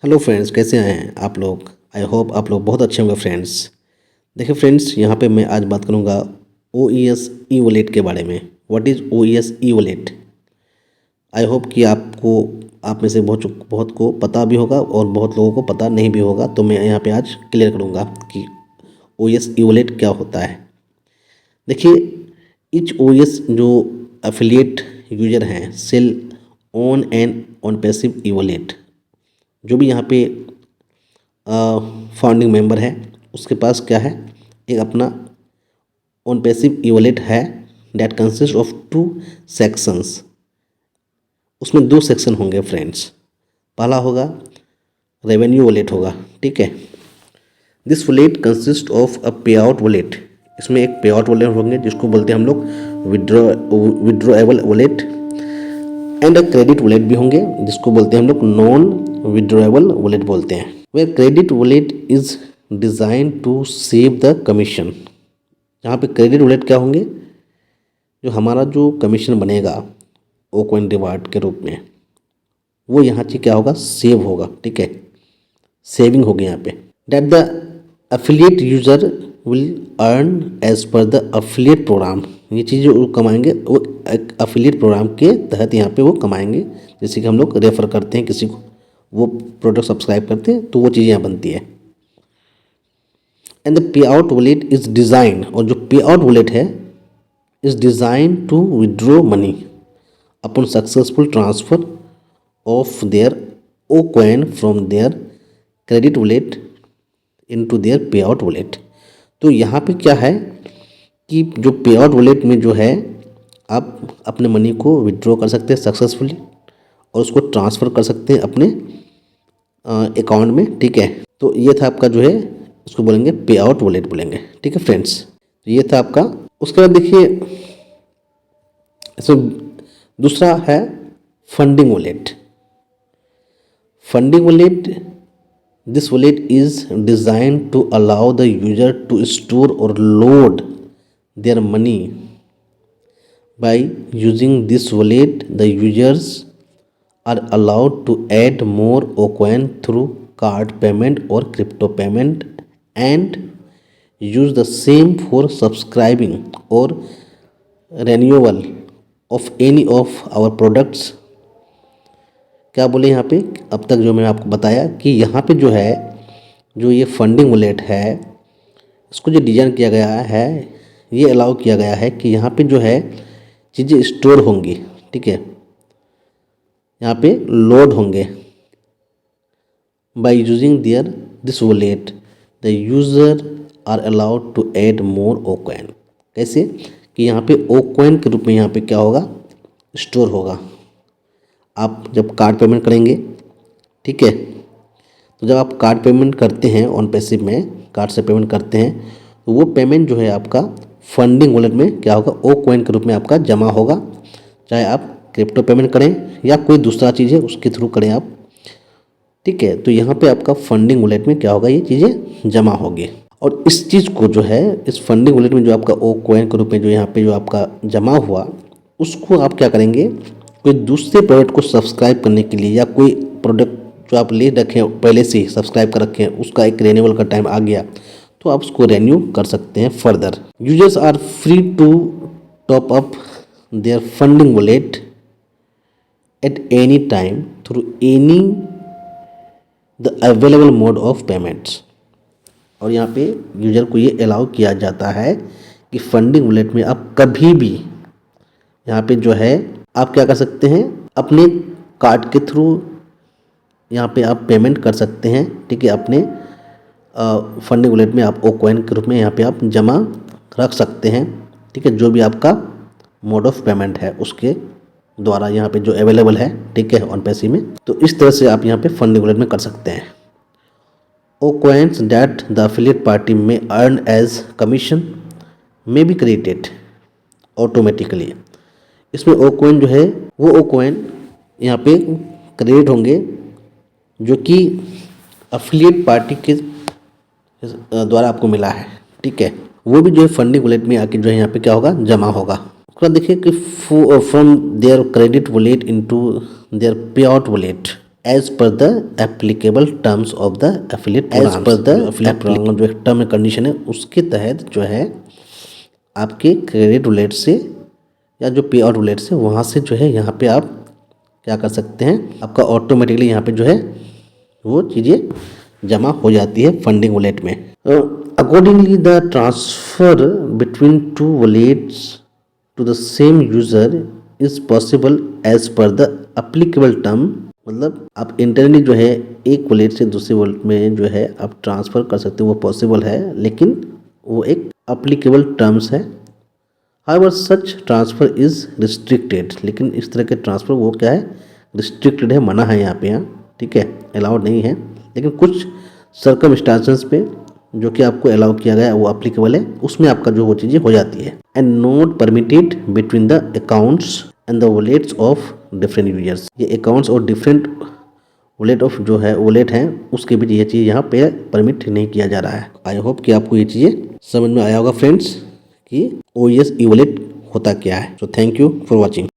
Hello friends, कैसे हैं आप लोग। आई होप आप लोग बहुत अच्छे होंगे फ्रेंड्स। देखिए फ्रेंड्स, यहाँ पे मैं आज बात करूँगा ओ ई वॉलेट के बारे में। What is O E wallet. I hope कि आप में से बहुत को पता भी होगा और बहुत लोगों को पता नहीं भी होगा, तो मैं यहाँ पे आज क्लियर करूँगा कि ओ ई वॉलेट क्या होता है। देखिए, इच ओ जो एफिलिएट यूजर हैं sell on and on passive E wallet. जो भी यहाँ पे फाउंडिंग मेंबर है उसके पास क्या है, एक अपना ऑन पैसिव ई वॉलेट है दैट कंसिस्ट ऑफ 2 सेक्शंस। उसमें 2 सेक्शन होंगे फ्रेंड्स। पहला होगा रेवेन्यू वॉलेट होगा, ठीक है। This wallet consist of a पे आउट वॉलेट। इसमें एक पे आउट वॉलेट होंगे जिसको बोलते हैं हम लोग withdrawable wallet, and a credit wallet भी होंगे जिसको बोलते हैं हम लोग नॉन विड्रॉएबल वॉलेट बोलते हैं। Where credit wallet is design to save the commission. यहाँ पे क्रेडिट वॉलेट क्या होंगे, जो हमारा जो कमीशन बनेगा ओ कॉइन रिवार्ड के रूप में, वो यहाँ से क्या होगा, सेव होगा, ठीक है। सेविंग होगी यहाँ पे। That the affiliate user will earn as per the affiliate program. ये चीज़ जो कमाएंगे वो एक एफिलिएट प्रोग्राम के तहत यहाँ पे वो कमाएंगे। जैसे कि हम लोग रेफ़र करते हैं किसी को, वो प्रोडक्ट सब्सक्राइब करते हैं, तो वो चीज़ यहाँ बनती है। And the pay out wallet is design, और जो पे आउट वॉलेट है is design to withdraw money upon successful transfer of their O coin from their credit wallet into their pay out wallet. तो यहाँ पे क्या है कि जो पे आउट वॉलेट में जो है आप अपने मनी को विड्रॉ कर सकते हैं सक्सेसफुली और उसको ट्रांसफ़र कर सकते हैं अपने अकाउंट में, ठीक है। तो ये था आपका जो है, उसको बोलेंगे पे आउट वॉलेट बोलेंगे, ठीक है फ्रेंड्स। तो ये था आपका। उसके बाद देखिए इसमें दूसरा है funding wallet. Funding wallet, this wallet is design to allow the user to store और load their money. By using this wallet the users are allowed to add more OCoin through card payment or crypto payment and use the same for subscribing or renewal of any of our products। क्या बोले यहाँ पे, अब तक जो मैंने आपको बताया कि यहाँ पे जो है, जो ये फंडिंग वॉलेट है, इसको जो डिज़ाइन किया गया है, ये अलाउ किया गया है कि यहाँ पे जो है चीज़ें स्टोर होंगी, ठीक है, यहाँ पे लोड होंगे। By using their this wallet the user are allowed to add more O coin. कैसे कि यहाँ पे ओ कॉइन के रूप में यहाँ पे क्या होगा, स्टोर होगा। आप जब कार्ड पेमेंट करेंगे, ठीक है, तो जब आप कार्ड पेमेंट करते हैं ऑन पैसिव में, कार्ड से पेमेंट करते हैं, तो वो पेमेंट जो है आपका फंडिंग वॉलेट में क्या होगा, ओ कॉइन के रूप में आपका जमा होगा। चाहे आप क्रिप्टो पेमेंट करें या कोई दूसरा चीज़ है उसके थ्रू करें आप, ठीक है। तो यहाँ पे आपका फंडिंग वॉलेट में क्या होगा, ये चीज़ें जमा होगी। और इस चीज़ को जो है, इस फंडिंग वॉलेट में जो आपका ओ कॉइन के रूप में जो यहाँ पे जो आपका जमा हुआ, उसको आप क्या करेंगे, कोई दूसरे प्रोडक्ट को सब्सक्राइब करने के लिए, या कोई प्रोडक्ट जो आप ले रखें पहले से ही सब्सक्राइब कर रखे हैं, उसका एक रेन्यूअल का टाइम आ गया, तो आप उसको रेन्यू कर सकते हैं further. Users are free to top up their funding wallet at any time through any the available mode of payments। और यहाँ पे यूजर को ये अलाउ किया जाता है कि फंडिंग वॉलेट में आप कभी भी यहाँ पे जो है आप क्या कर सकते हैं, अपने कार्ड के थ्रू यहाँ पे आप पेमेंट कर सकते हैं, ठीक है। अपने फंडिंग वॉलेट में आप ओ कॉइन के रूप में यहाँ पे आप जमा रख सकते हैं, ठीक है, जो भी आपका मोड ऑफ पेमेंट है उसके द्वारा यहाँ पे जो अवेलेबल है, ठीक है, ऑन पैसिव में। तो इस तरह से आप यहाँ पे फंडिंग वॉलेट में कर सकते हैं। O coins that the affiliate party may earn as commission may be credited automatically. इसमें ओ कॉइन जो है, वो ओ कॉइन यहाँ पे क्रेडिट होंगे जो कि एफिलिएट पार्टी के द्वारा आपको मिला है, ठीक है। वो भी जो है फंडिंग वॉलेट में आके जो है यहाँ पे क्या होगा, जमा होगा। देखिए कि from their credit wallet into their pay out wallet, as per the applicable terms of the affiliate as per the affiliate program जो टर्म एंड कंडीशन है उसके तहत जो है आपके क्रेडिट रूलेट से या जो पे आउट रूलेट से वहाँ से जो है यहाँ पे आप क्या कर सकते हैं, आपका ऑटोमेटिकली यहाँ पे जो है वो चीज़ें जमा हो जाती है फंडिंग वॉलेट में। Accordingly the transfer between two wallets to the same user is possible as per the applicable term. मतलब आप इंटरनली जो है एक वॉलेट से दूसरे वॉलेट में जो है आप ट्रांसफ़र कर सकते हो, वो पॉसिबल है, लेकिन वो एक अप्लीकेबल टर्म्स है। However such transfer is restricted, लेकिन इस तरह के ट्रांसफ़र वो क्या है, रिस्ट्रिक्टेड है, मना है यहाँ पे, यहाँ ठीक है, अलाउड नहीं है। लेकिन कुछ सर्कमस्टांसेस पे जो कि आपको अलाउ किया गया है वो अप्लीकेबल है, उसमें आपका जो वो चीज़ें हो जाती है। And not permitted between the accounts and the wallets of different users. ये अकाउंट्स और डिफरेंट वॉलेट ऑफ जो है वॉलेट हैं उसके बीच ये चीज़ यहाँ पे परमिट नहीं किया जा रहा है। आई होप कि आपको ये चीज़ें समझ में आया होगा फ्रेंड्स कि OS ई वॉलेट होता क्या है। तो थैंक यू फॉर वॉचिंग।